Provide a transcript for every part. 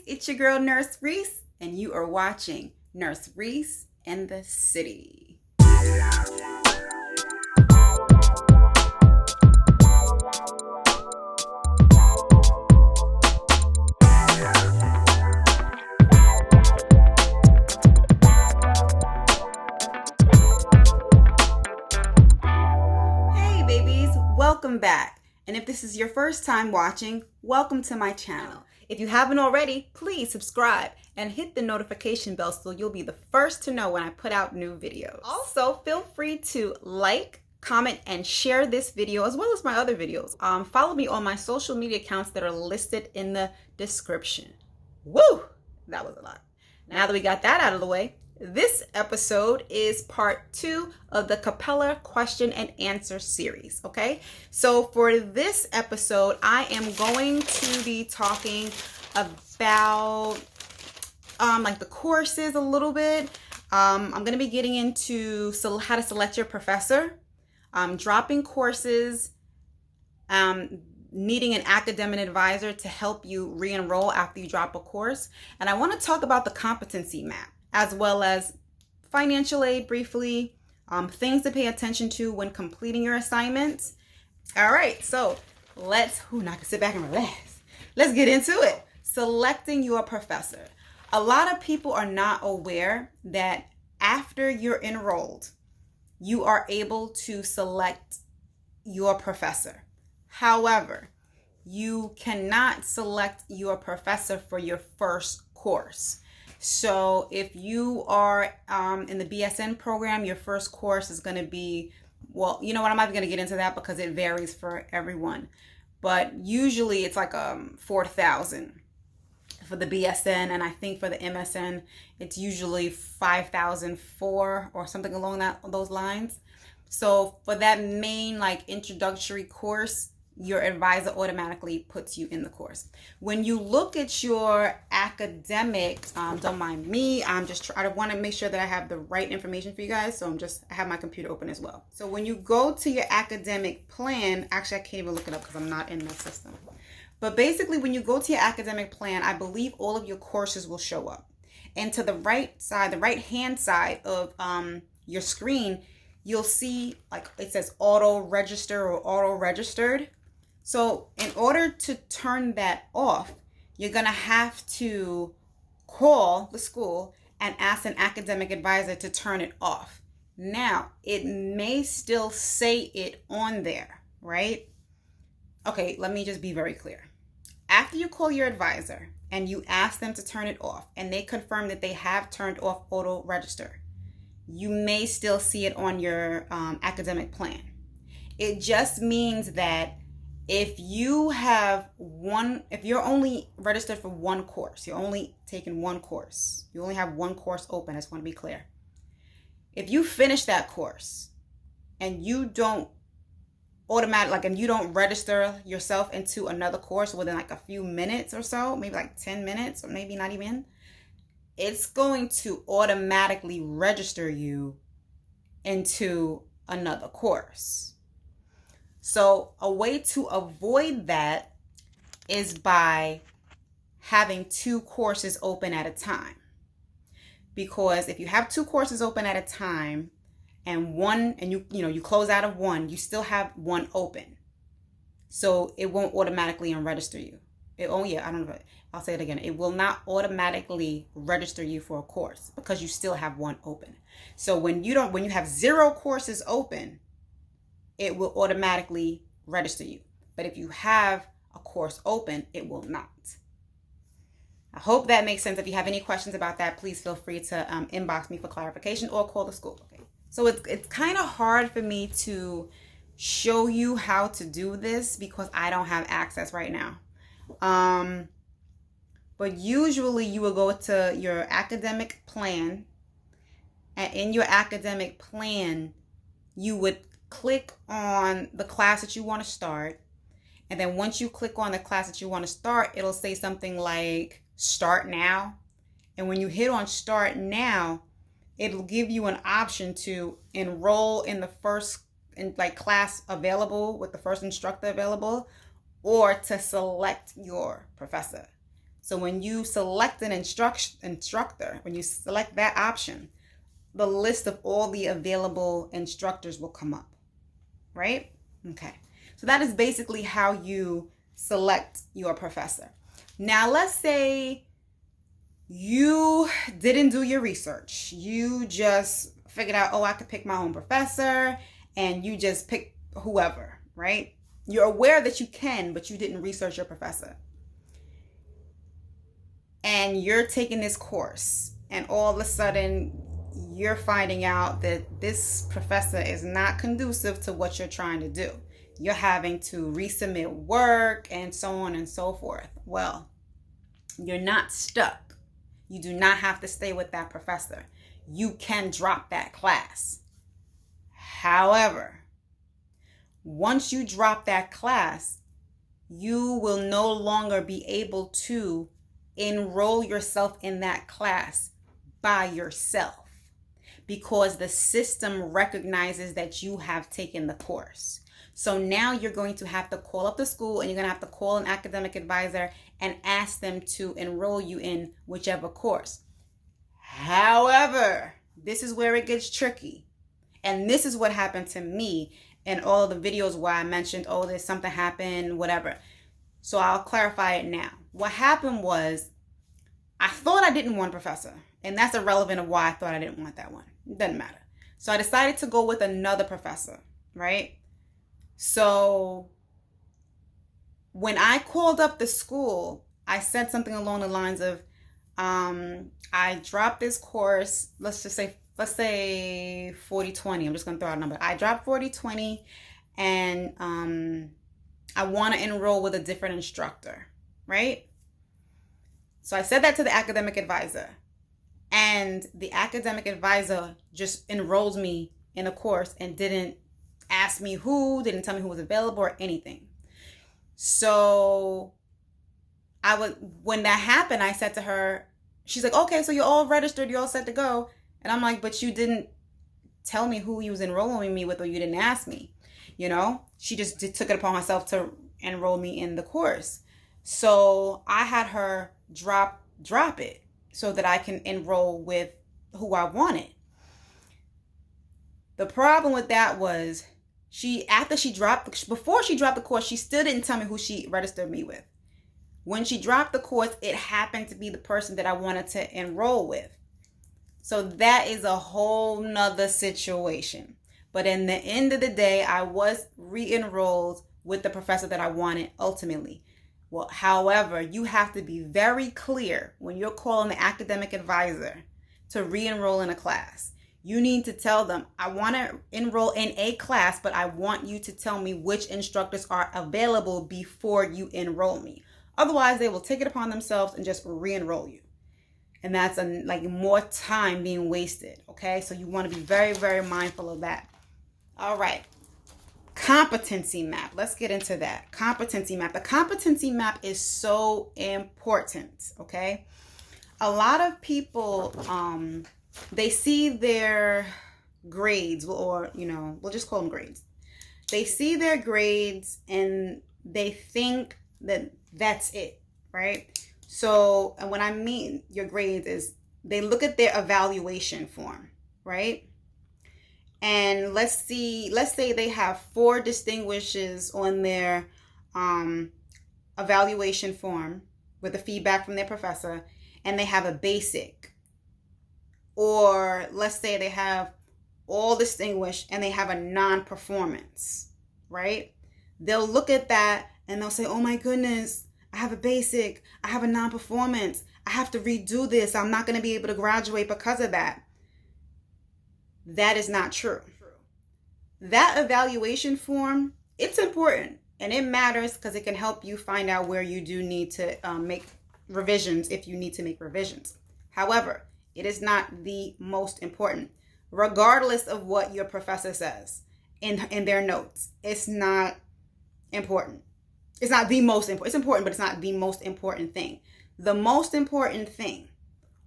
it's your girl Nurse Reese, and you are watching Nurse Reese and the City. Hey babies, welcome back. And if this is your first time watching, welcome to my channel. If you haven't already, please subscribe and hit the notification bell so you'll be the first to know when I put out new videos. Also, feel free to like, comment, and share this video as well as my other videos. Follow me on my social media accounts that are listed in the description. Woo! That was a lot. Now that we got that out of the way, this episode is part 2 of the Capella question and answer series, okay? So for this episode, I am going to be talking about like the courses a little bit. I'm going to be getting into how to select your professor, dropping courses, needing an academic advisor to help you re-enroll after you drop a course. And I want to talk about the Competency Map, as well as financial aid briefly, things to pay attention to when completing your assignments. All right, so now I can sit back and relax. Let's get into it. Selecting your professor. A lot of people are not aware that after you're enrolled, you are able to select your professor. However, you cannot select your professor for your first course. So if you are in the BSN program, your first course is going to be, well, you know what, I'm not going to get into that because it varies for everyone. But usually it's like $4,000 for the BSN, and I think for the MSN, it's usually $5,004 or something along those lines. So for that main like introductory course, your advisor automatically puts you in the course. When you look at your academic, don't mind me, I want to make sure that I have the right information for you guys, so I have my computer open as well. So when you go to your academic plan, actually I can't even look it up because I'm not in the system. But basically when you go to your academic plan, I believe all of your courses will show up. And to the right hand side of your screen, you'll see like it says auto register or auto registered. So in order to turn that off, you're going to have to call the school and ask an academic advisor to turn it off. Now, it may still say it on there, right? Okay, let me just be very clear. After you call your advisor and you ask them to turn it off and they confirm that they have turned off auto register, you may still see it on your academic plan. It just means that if you're only registered for one course, you're only taking one course, you only have one course open, I just want to be clear. If you finish that course and you don't and you don't register yourself into another course within like a few minutes or so, maybe like 10 minutes or maybe not even, it's going to automatically register you into another course. So a way to avoid that is by having 2 courses open at a time. Because if you have 2 courses open at a time and you close out of one, you still have one open. So it won't automatically unregister you. I'll say it again. It will not automatically register you for a course because you still have one open. So when you have 0 courses open, it will automatically register you. But if you have a course open, it will not. I hope that makes sense. If you have any questions about that, please feel free to inbox me for clarification or call the school. Okay. So it's kind of hard for me to show you how to do this because I don't have access right now. But usually you will go to your academic plan, and in your academic plan, you would click on the class that you want to start. And then once you click on the class that you want to start, it'll say something like start now. And when you hit on start now, it'll give you an option to enroll in the first class available with the first instructor available, or to select your professor. So when you select an instructor, when you select that option, the list of all the available instructors will come up, right? Okay. So that is basically how you select your professor. Now, let's say you didn't do your research. You just figured out, oh, I could pick my own professor, and you just pick whoever, right? You're aware that you can, but you didn't research your professor. And you're taking this course, and all of a sudden you're finding out that this professor is not conducive to what you're trying to do. You're having to resubmit work and so on and so forth. Well, you're not stuck. You do not have to stay with that professor. You can drop that class. However, once you drop that class, you will no longer be able to enroll yourself in that class by yourself, because the system recognizes that you have taken the course. So now you're going to have to call up the school, and you're going to have to call an academic advisor and ask them to enroll you in whichever course. However, this is where it gets tricky. And this is what happened to me in all of the videos where I mentioned, oh, there's something happened, whatever. So I'll clarify it now. What happened was, I thought I didn't want a professor, and that's irrelevant of why I thought I didn't want that one. It doesn't matter. So I decided to go with another professor, right? So when I called up the school, I said something along the lines of, I dropped this course, let's say 40/20. I'm just going to throw out a number. I dropped 40/20, and I want to enroll with a different instructor, right? So I said that to the academic advisor, and the academic advisor just enrolled me in a course and didn't ask me who, didn't tell me who was available or anything. So when that happened, I said to her, she's like, okay, so you're all registered, you're all set to go. And I'm like, but you didn't tell me who you was enrolling me with, or you didn't ask me, you know? She just took it upon herself to enroll me in the course. So I had her drop it so that I can enroll with who I wanted. The problem with that was before she dropped the course, she still didn't tell me who she registered me with. When she dropped the course, it happened to be the person that I wanted to enroll with. So that is a whole nother situation. But in the end of the day, I was re-enrolled with the professor that I wanted ultimately. Well, however, you have to be very clear when you're calling the academic advisor to re-enroll in a class. You need to tell them, I want to enroll in a class, but I want you to tell me which instructors are available before you enroll me. Otherwise, they will take it upon themselves and just re-enroll you. And that's more time being wasted, okay? So you want to be very, very mindful of that. All right. Competency map. Let's get into that. Competency map. The competency map is so important, okay? A lot of people, they see their grades, or, we'll just call them grades. They see their grades and they think that that's it, right? So, and when I mean your grades is, they look at their evaluation form, right? And let's say they have 4 distinguishes on their evaluation form with the feedback from their professor, and they have a basic. Or let's say they have all distinguished and they have a non-performance, right? They'll look at that and they'll say, oh my goodness, I have a basic, I have a non-performance, I have to redo this, I'm not going to be able to graduate because of that. That is not true. That evaluation form, it's important and it matters because it can help you find out where you do need to make revisions if you need to make revisions. However, it is not the most important, regardless of what your professor says in their notes. It's not important. It's not the most important. It's important, but it's not the most important thing. The most important thing,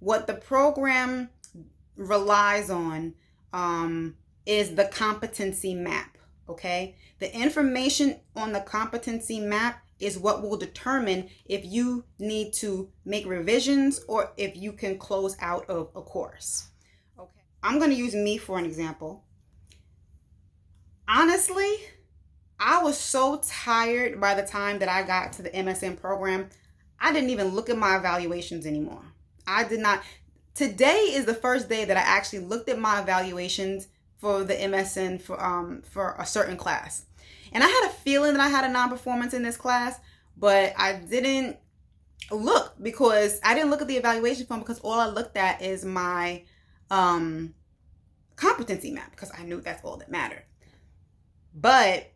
what the program relies on, is the competency map, okay? The information on the competency map is what will determine if you need to make revisions or if you can close out of a course. Okay, I'm going to use me for an example. Honestly, I was so tired by the time that I got to the MSN program, I didn't even look at my evaluations anymore. I did not. Today is the first day that I actually looked at my evaluations for the MSN for a certain class. And I had a feeling that I had a non-performance in this class, but I didn't look because I didn't look at the evaluation form because all I looked at is my competency map because I knew that's all that mattered. But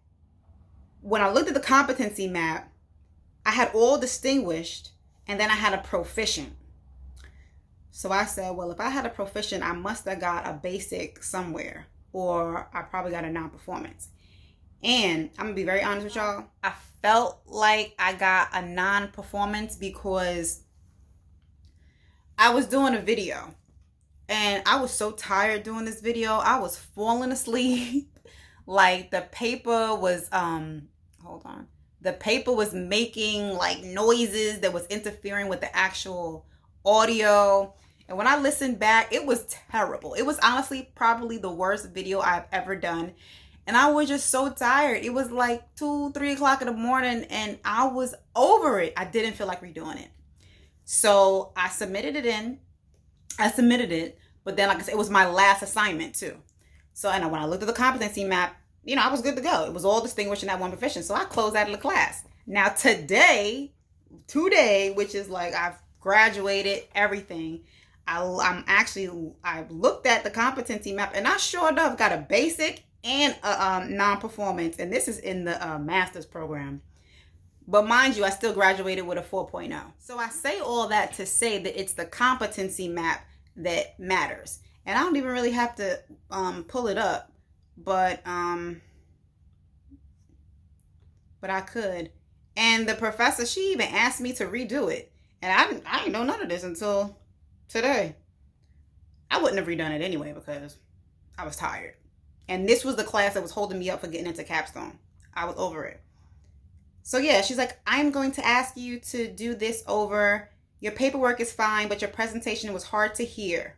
when I looked at the competency map, I had all distinguished and then I had a proficient. So I said, well, if I had a proficient, I must have got a basic somewhere, or I probably got a non-performance. And I'm gonna be very honest with y'all, I felt like I got a non-performance because I was doing a video and I was so tired doing this video. I was falling asleep. Like the paper was the paper was making like noises that was interfering with the actual audio. And when I listened back, it was terrible. It was honestly probably the worst video I've ever done. And I was just so tired. It was like 2-3 o'clock in the morning and I was over it. I didn't feel like redoing it. So I submitted it, but then like I said, it was my last assignment too. So and when I looked at the competency map, I was good to go. It was all distinguished in that one proficient. So I closed out of the class. Now today, which is like I've graduated, everything, I looked at the competency map and I sure enough got a basic and a non-performance. And this is in the master's program. But mind you, I still graduated with a 4.0. So I say all that to say that it's the competency map that matters. And I don't even really have to pull it up, but I could. And the professor, she even asked me to redo it. And I didn't know none of this until today. I wouldn't have redone it anyway because I was tired. And this was the class that was holding me up for getting into capstone. I was over it. So yeah, she's like, I'm going to ask you to do this over. Your paperwork is fine, but your presentation was hard to hear.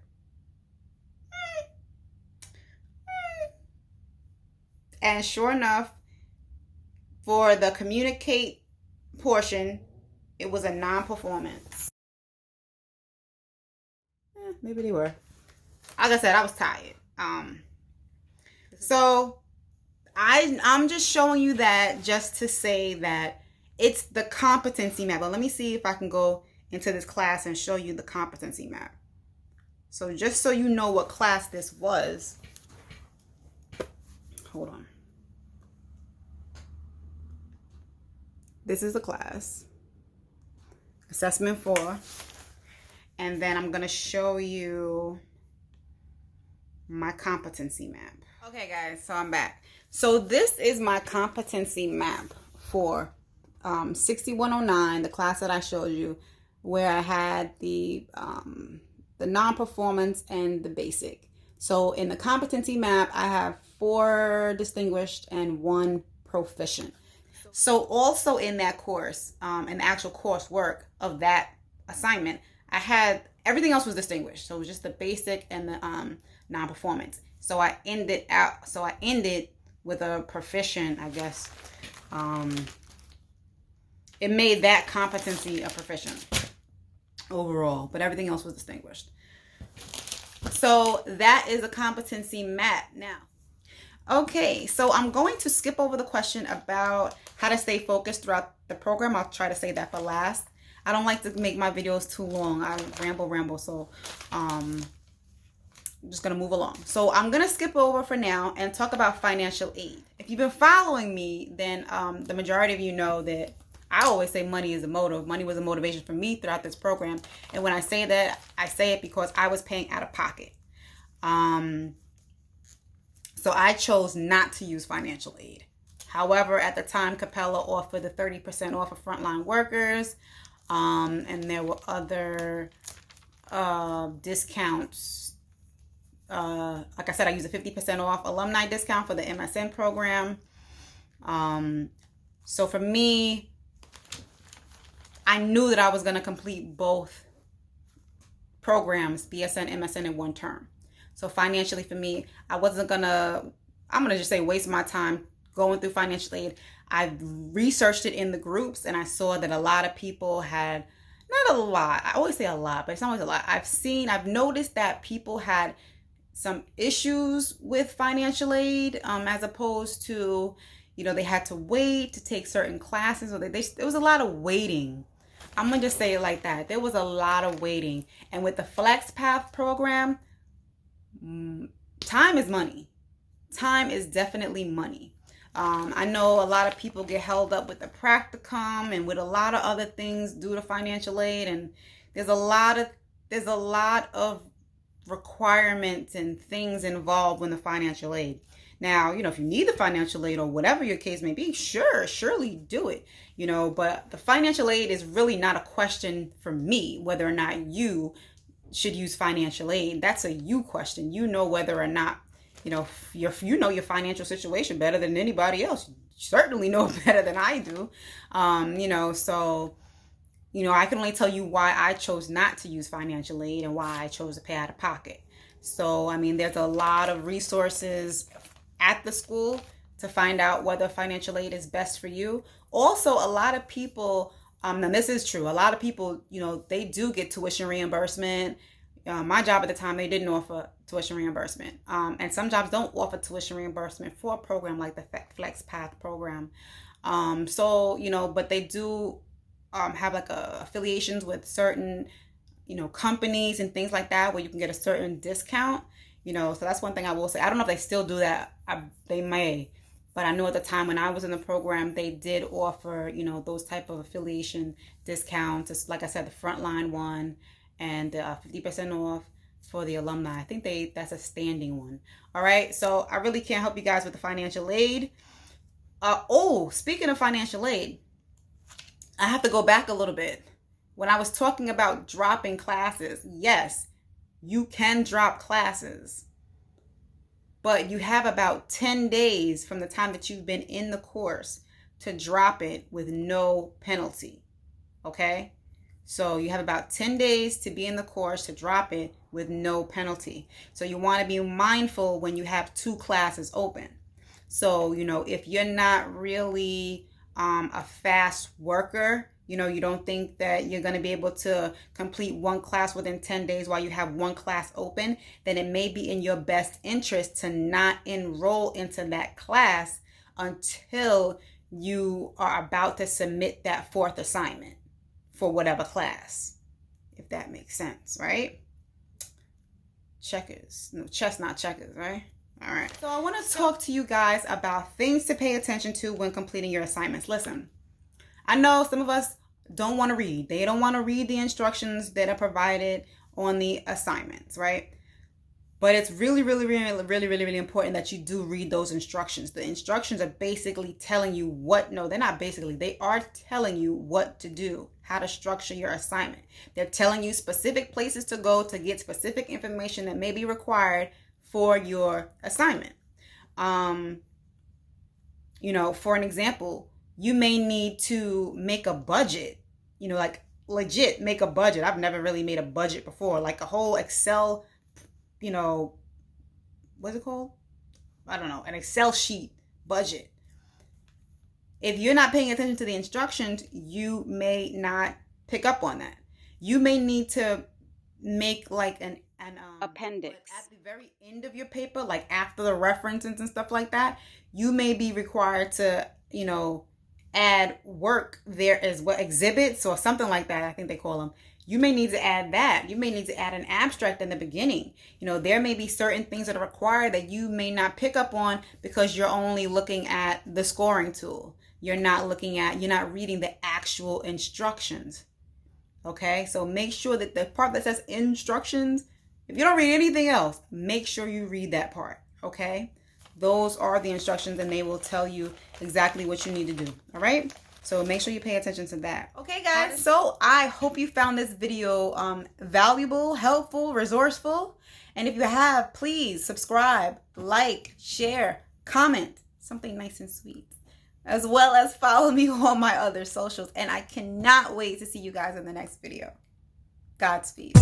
And sure enough, for the communicate portion, it was a non-performance. Maybe they were. Like I said, I was tired. So I'm just showing you that just to say that it's the competency map. But let me see if I can go into this class and show you the competency map. So just so you know what class this was. Hold on. This is the class. Assessment 4. And then I'm going to show you my competency map. Okay, guys, so I'm back. So this is my competency map for 6109, the class that I showed you, where I had the non-performance and the basic. So in the competency map, I have 4 distinguished and 1 proficient. So also in that course, in the actual coursework of that assignment, I had everything else was distinguished. So it was just the basic and the non-performance. So I ended with a proficient, I guess. It made that competency a proficient overall, but everything else was distinguished. So that is a competency map now. Okay, so I'm going to skip over the question about how to stay focused throughout the program. I'll try to say that for last. I don't like to make my videos too long. I ramble, so I'm just going to move along. So I'm going to skip over for now and talk about financial aid. If you've been following me, then the majority of you know that I always say money is a motive. Money was a motivation for me throughout this program. And when I say that, I say it because I was paying out of pocket. So I chose not to use financial aid. However, at the time, Capella offered the 30% off of frontline workers. And there were other discounts. Like I said, I used a 50% off alumni discount for the MSN program. So for me, I knew that I was going to complete both programs, BSN, MSN, in one term. So financially for me, I'm going to just say waste my time going through financial aid. I researched it in the groups and I saw that a lot of people had, not a lot, I always say a lot, but it's not always a lot. I've noticed that people had some issues with financial aid, as opposed to, they had to wait to take certain classes, or there was a lot of waiting. I'm gonna just say it like that. There was a lot of waiting. And with the FlexPath program, time is money. Time is definitely money. I know a lot of people get held up with the practicum and with a lot of other things due to financial aid, and there's a lot of requirements and things involved with the financial aid. Now, if you need the financial aid or whatever your case may be, surely do it, but the financial aid is really not a question for me, whether or not you should use financial aid. That's a you question. Whether or not, your financial situation better than anybody else. You certainly know it better than I do. So, I can only tell you why I chose not to use financial aid and why I chose to pay out of pocket. So, there's a lot of resources at the school to find out whether financial aid is best for you. Also, a lot of people, now this is true, a lot of people, they do get tuition reimbursement. My job at the time, they didn't offer tuition reimbursement. And some jobs don't offer tuition reimbursement for a program like the FlexPath program. But they do have like affiliations with certain, companies and things like that where you can get a certain discount. So that's one thing I will say. I don't know if they still do that. They may. But I know at the time when I was in the program, they did offer, those type of affiliation discounts. It's, like I said, the frontline one and 50% off for the alumni. I think that's a standing one. All right. So I really can't help you guys with the financial aid. Speaking of financial aid, I have to go back a little bit. When I was talking about dropping classes, yes, you can drop classes, but you have about 10 days from the time that you've been in the course to drop it with no penalty. Okay? So you have about 10 days to be in the course to drop it with no penalty. So you want to be mindful when you have 2 classes open. So, if you're not really a fast worker, you don't think that you're going to be able to complete one class within 10 days while you have one class open, then it may be in your best interest to not enroll into that class until you are about to submit that 4th assignment for whatever class, if that makes sense, right? Chess, not checkers, right? All right. So I want to talk to you guys about things to pay attention to when completing your assignments. Listen, I know some of us don't want to read. They don't want to read the instructions that are provided on the assignments, right? But it's really, really, really, really, really, really important that you do read those instructions. The instructions are basically telling you they're not basically, they are telling you what to do, how to structure your assignment. They're telling you specific places to go to get specific information that may be required for your assignment. For an example, you may need to make a budget, like legit make a budget. I've never really made a budget before, like a whole Excel, what's it called? I don't know, an Excel sheet budget. If you're not paying attention to the instructions, you may not pick up on that. You may need to make like an appendix at the very end of your paper, like after the references and stuff like that. You may be required to, add work there as well, exhibits or something like that, I think they call them. You may need to add that. You may need to add an abstract in the beginning. There may be certain things that are required that you may not pick up on because you're only looking at the scoring tool. You're not reading the actual instructions. Okay, so make sure that the part that says instructions, if you don't read anything else, make sure you read that part. Okay, those are the instructions and they will tell you exactly what you need to do. All right, so make sure you pay attention to that. Okay, guys, so I hope you found this video valuable, helpful, resourceful. And if you have, please subscribe, like, share, comment, something nice and sweet. as well as follow me on my other socials. And I cannot wait to see you guys in the next video. Godspeed.